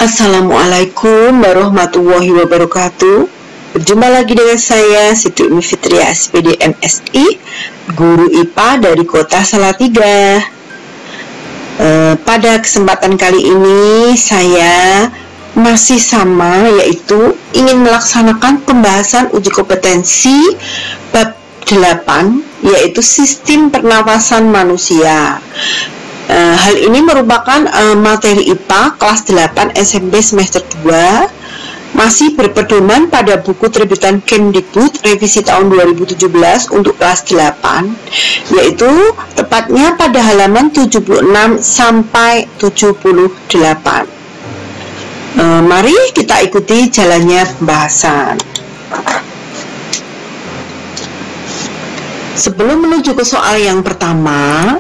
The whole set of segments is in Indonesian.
Assalamualaikum warahmatullahi wabarakatuh. Berjumpa lagi dengan saya Siti Umi Fitria SPD MSI, guru IPA dari Kota Salatiga. Pada kesempatan kali ini saya masih sama, yaitu ingin melaksanakan pembahasan uji kompetensi bab 8, yaitu sistem pernafasan manusia. Hal ini merupakan materi IPA kelas 8 SMP semester 2, masih berpedoman pada buku terbitan Kemdikbud revisi tahun 2017 untuk kelas 8, yaitu tepatnya pada halaman 76 sampai 78. Mari kita ikuti jalannya pembahasan. Sebelum menuju ke soal yang pertama,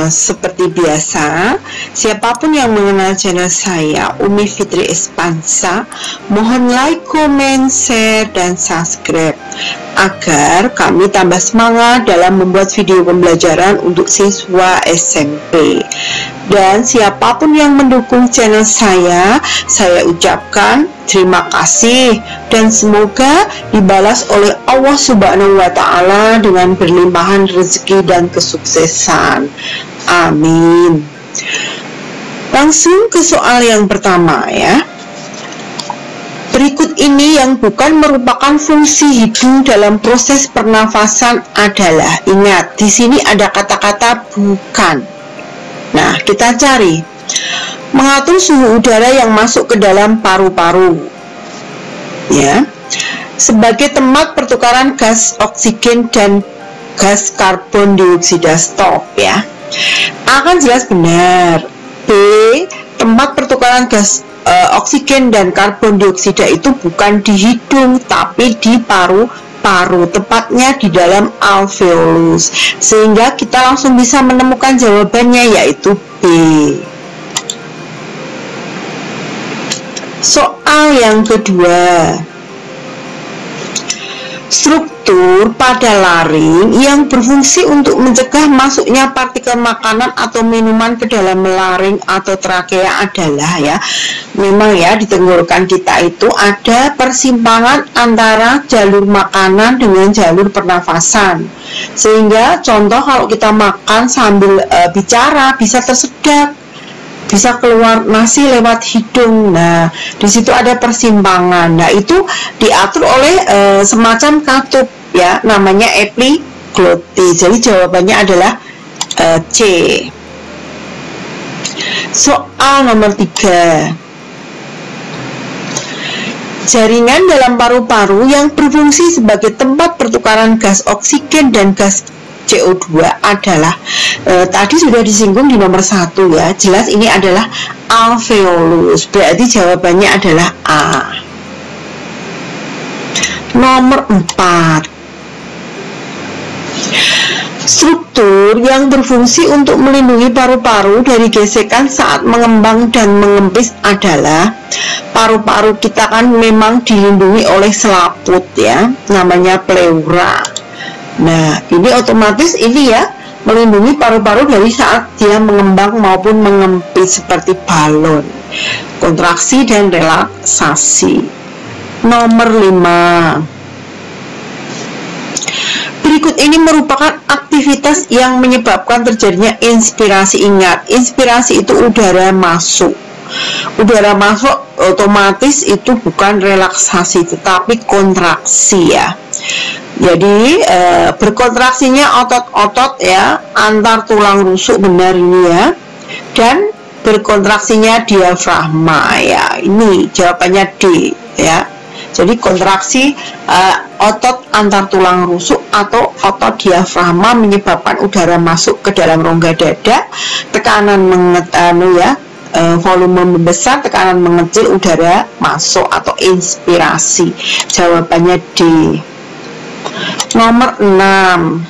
seperti biasa, siapapun yang mengenal channel saya, Umi Fitri Espansa, mohon like, comment, share, dan subscribe agar kami tambah semangat dalam membuat video pembelajaran untuk siswa SMP. Dan siapapun yang mendukung channel saya ucapkan terima kasih dan semoga dibalas oleh Allah Subhanahu wa Ta'ala dengan berlimpahan rezeki dan kesuksesan. Amin. Langsung ke soal yang pertama ya. Berikut ini yang bukan merupakan fungsi hidung dalam proses pernafasan adalah, ingat di sini ada kata-kata bukan. Nah, kita cari. Mengatur suhu udara yang masuk ke dalam paru-paru. Ya. Sebagai tempat pertukaran gas oksigen dan gas karbon dioksida. Stop ya. Akan jelas benar. B. Tempat pertukaran gas oksigen dan karbon dioksida itu bukan di hidung tapi di paru-paru, tepatnya di dalam alveolus, sehingga kita langsung bisa menemukan jawabannya, yaitu B. Soal yang kedua, struktur pada laring yang berfungsi untuk mencegah masuknya partikel makanan atau minuman ke dalam laring atau trakea adalah, ya, memang ya di tenggorokan kita itu ada persimpangan antara jalur makanan dengan jalur pernafasan, sehingga contoh kalau kita makan sambil bicara bisa tersedak, bisa keluar nasi lewat hidung. Nah, di situ ada persimpangan. Nah, itu diatur oleh semacam katup ya, namanya epiglotis. Jadi jawabannya adalah C. Soal nomor 3. Jaringan dalam paru-paru yang berfungsi sebagai tempat pertukaran gas oksigen dan gas CO2 adalah, tadi sudah disinggung di nomor 1 ya, jelas ini adalah alveolus, berarti jawabannya adalah A. Nomor 4. Struktur yang berfungsi untuk melindungi paru-paru dari gesekan saat mengembang dan mengempis adalah, paru-paru kita kan memang dilindungi oleh selaput ya, namanya pleura. Nah, ini otomatis ini ya melindungi paru-paru dari saat dia mengembang maupun mengempis seperti balon, kontraksi dan relaksasi. Nomor 5. Berikut ini merupakan aktivitas yang menyebabkan terjadinya inspirasi. Ingat, inspirasi itu udara masuk. Udara masuk otomatis itu bukan relaksasi tetapi kontraksi ya. Jadi berkontraksinya otot-otot ya, antar tulang rusuk, benar ini ya, dan berkontraksinya diafragma ya. Ini jawabannya D ya. Jadi kontraksi otot antar tulang rusuk atau otot diafragma menyebabkan udara masuk ke dalam rongga dada, tekanan volume membesar, tekanan mengecil, udara masuk atau inspirasi. Jawabannya D. Nomor 6.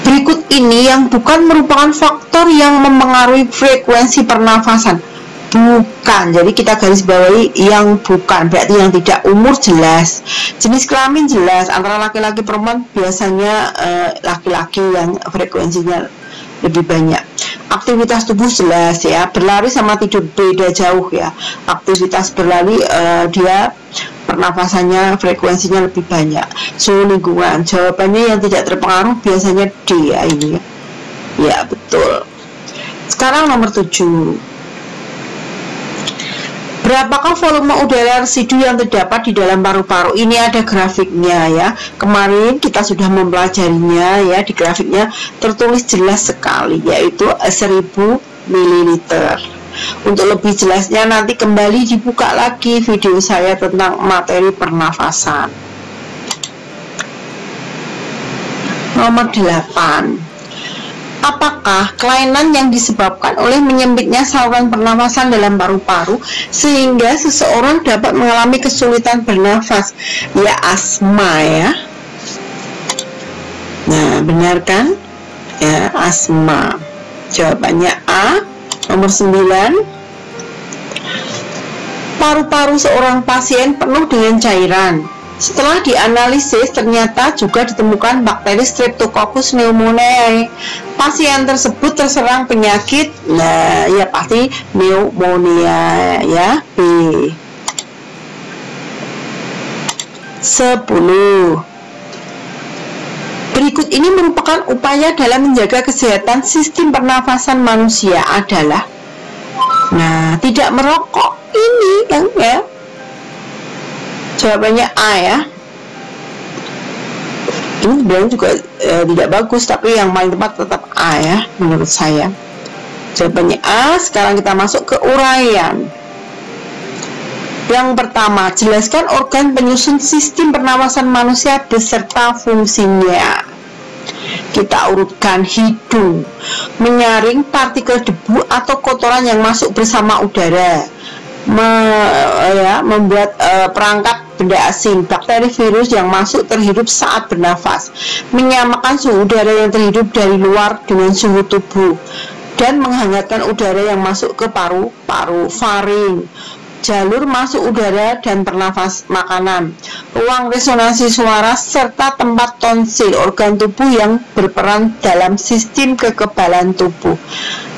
Berikut ini yang bukan merupakan faktor yang mempengaruhi frekuensi pernafasan. Bukan, jadi kita garis bawahi yang bukan, berarti yang tidak. Umur jelas, jenis kelamin jelas, antara laki-laki perempuan biasanya laki-laki yang frekuensinya lebih banyak. Aktivitas tubuh jelas ya, berlari sama tidur beda jauh ya. Aktivitas berlari dia pernafasannya frekuensinya lebih banyak. Suhu lingkungan, jawabannya yang tidak terpengaruh biasanya D ya ini ya. Ya betul. Sekarang nomor 7. Berapakah volume udara residu yang terdapat di dalam paru-paru? Ini ada grafiknya ya. Kemarin kita sudah mempelajarinya ya. Di grafiknya tertulis jelas sekali, yaitu 1000 ml. Untuk lebih jelasnya nanti kembali dibuka lagi video saya tentang materi pernafasan. Nomor 8. Apakah kelainan yang disebabkan oleh menyempitnya saluran pernafasan dalam paru-paru sehingga seseorang dapat mengalami kesulitan bernafas? Ya, asma ya. Nah, benar kan? Ya, asma. Jawabannya A. Nomor 9. Paru-paru seorang pasien penuh dengan cairan. Setelah dianalisis, ternyata juga ditemukan bakteri Streptococcus pneumoniae. Pasien tersebut terserang penyakit, nah ya pasti pneumonia ya. B. 10. Berikut ini merupakan upaya dalam menjaga kesehatan sistem pernafasan manusia adalah, nah, tidak merokok. Ini yang ya. Jawabannya A ya. Ini sebenarnya juga tidak bagus, tapi yang paling tepat tetap A ya menurut saya. Jawabannya A. Sekarang kita masuk ke uraian. Yang pertama, jelaskan organ penyusun sistem pernafasan manusia beserta fungsinya. Kita urutkan. Hidung, menyaring partikel debu atau kotoran yang masuk bersama udara. Membuat perangkap benda asing, bakteri, virus yang masuk terhirup saat bernafas, menyamakan suhu udara yang terhirup dari luar dengan suhu tubuh, dan menghangatkan udara yang masuk ke paru-paru. Faring, jalur masuk udara dan bernafas makanan. Ruang resonansi suara serta tempat tonsil, organ tubuh yang berperan dalam sistem kekebalan tubuh.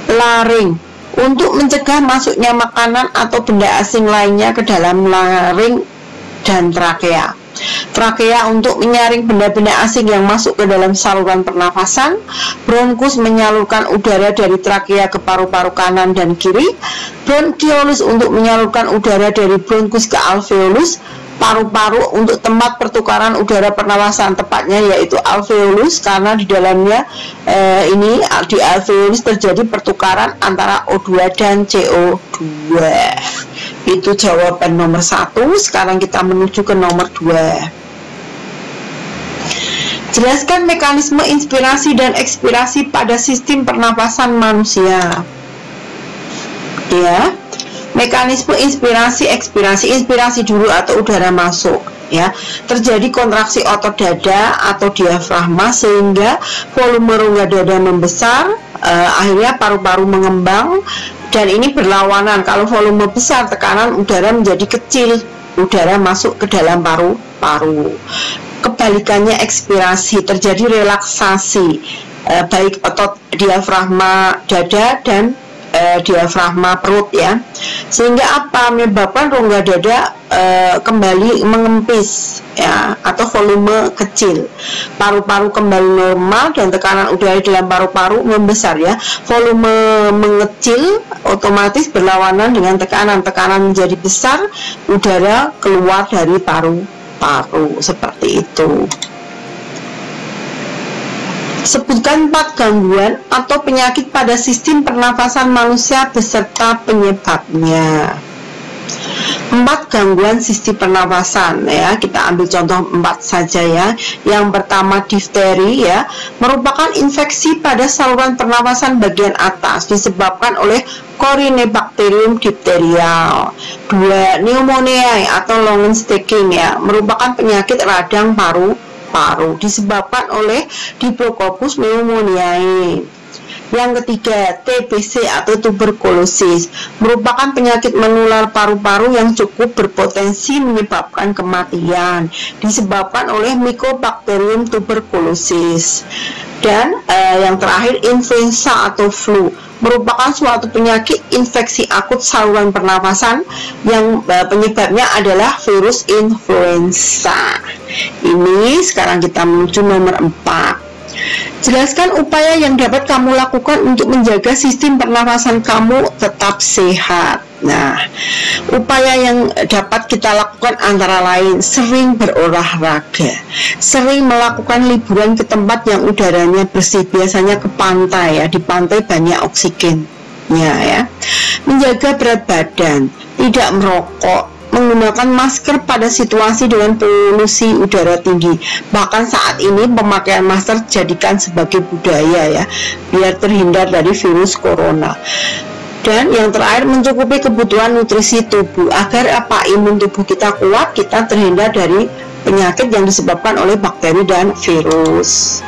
Laring, untuk mencegah masuknya makanan atau benda asing lainnya ke dalam laring dan trakea. Trakea untuk menyaring benda-benda asing yang masuk ke dalam saluran pernafasan. Bronkus menyalurkan udara dari trakea ke paru-paru kanan dan kiri. Bronkiolus untuk menyalurkan udara dari bronkus ke alveolus. Paru-paru untuk tempat pertukaran udara pernafasan, tepatnya yaitu alveolus, karena di dalamnya di alveolus terjadi pertukaran antara O2 dan CO2. Itu jawaban nomor 1. Sekarang kita menuju ke nomor 2. Jelaskan mekanisme inspirasi dan ekspirasi pada sistem pernapasan manusia. Ya. Mekanisme inspirasi ekspirasi. Inspirasi dulu atau udara masuk ya. Terjadi kontraksi otot dada atau diafragma sehingga volume rongga dada membesar, akhirnya paru-paru mengembang, dan ini berlawanan. Kalau volume besar, tekanan udara menjadi kecil, udara masuk ke dalam paru-paru. Kebalikannya ekspirasi, terjadi relaksasi, baik otot diafragma dada dan diafragma perut ya, sehingga apa, menyebabkan rongga dada kembali mengempis ya, atau volume kecil, paru-paru kembali normal dan tekanan udara dalam paru-paru membesar ya. Volume mengecil otomatis berlawanan dengan tekanan menjadi besar, udara keluar dari paru-paru, seperti itu. Sebutkan 4 gangguan atau penyakit pada sistem pernafasan manusia beserta penyebabnya. 4 gangguan sistem pernafasan ya, kita ambil contoh 4 saja ya. Yang pertama difteri ya, merupakan infeksi pada saluran pernafasan bagian atas disebabkan oleh Corynebacterium diphtherial. 2. Pneumonia atau Lungenstocking ya, merupakan penyakit radang paru disebabkan oleh Diplococcus pneumoniae. Yang ketiga, TBC atau tuberkulosis, merupakan penyakit menular paru-paru yang cukup berpotensi menyebabkan kematian, disebabkan oleh Mycobacterium tuberculosis. Dan yang terakhir, influenza atau flu, merupakan suatu penyakit infeksi akut saluran pernafasan yang penyebabnya adalah virus influenza. Ini sekarang kita menuju nomor 4. Jelaskan upaya yang dapat kamu lakukan untuk menjaga sistem pernafasan kamu tetap sehat. Nah, upaya yang dapat kita lakukan antara lain sering berolahraga, sering melakukan liburan ke tempat yang udaranya bersih, biasanya ke pantai ya, di pantai banyak oksigennya ya. Menjaga berat badan, tidak merokok, menggunakan masker pada situasi dengan polusi udara tinggi. Bahkan saat ini pemakaian masker jadikan sebagai budaya ya, biar terhindar dari virus corona. Dan yang terakhir, mencukupi kebutuhan nutrisi tubuh agar imun tubuh kita kuat, kita terhindar dari penyakit yang disebabkan oleh bakteri dan virus.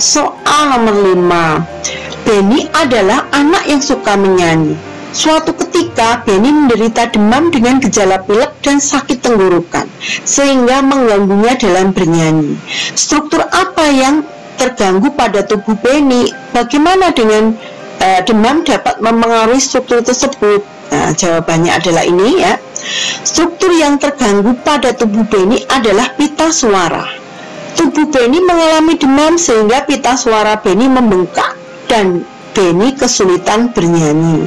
Soal nomor 5. Benny adalah anak yang suka menyanyi. Suatu ketika Benny menderita demam dengan gejala pilek dan sakit tenggorokan sehingga mengganggunya dalam bernyanyi. Struktur apa yang terganggu pada tubuh Benny? Bagaimana dengan demam dapat mempengaruhi struktur tersebut? Nah, jawabannya adalah ini ya. Struktur yang terganggu pada tubuh Benny adalah pita suara. Tubuh Benny mengalami demam sehingga pita suara Benny membengkak dan Benny kesulitan bernyanyi.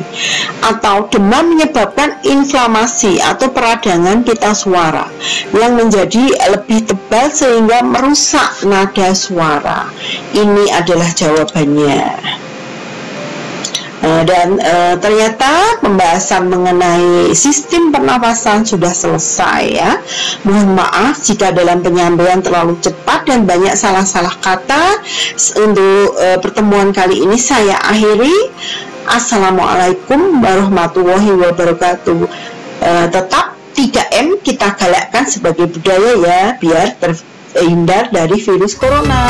Atau demam menyebabkan inflamasi atau peradangan pita suara yang menjadi lebih tebal sehingga merusak nada suara. Ini adalah jawabannya. Ternyata pembahasan mengenai sistem pernafasan sudah selesai ya. Mohon maaf jika dalam penyampaian terlalu cepat dan banyak salah-salah kata. Untuk pertemuan kali ini saya akhiri. Assalamualaikum warahmatullahi wabarakatuh. Tetap 3M kita galakkan sebagai budaya ya, biar terhindar dari virus corona.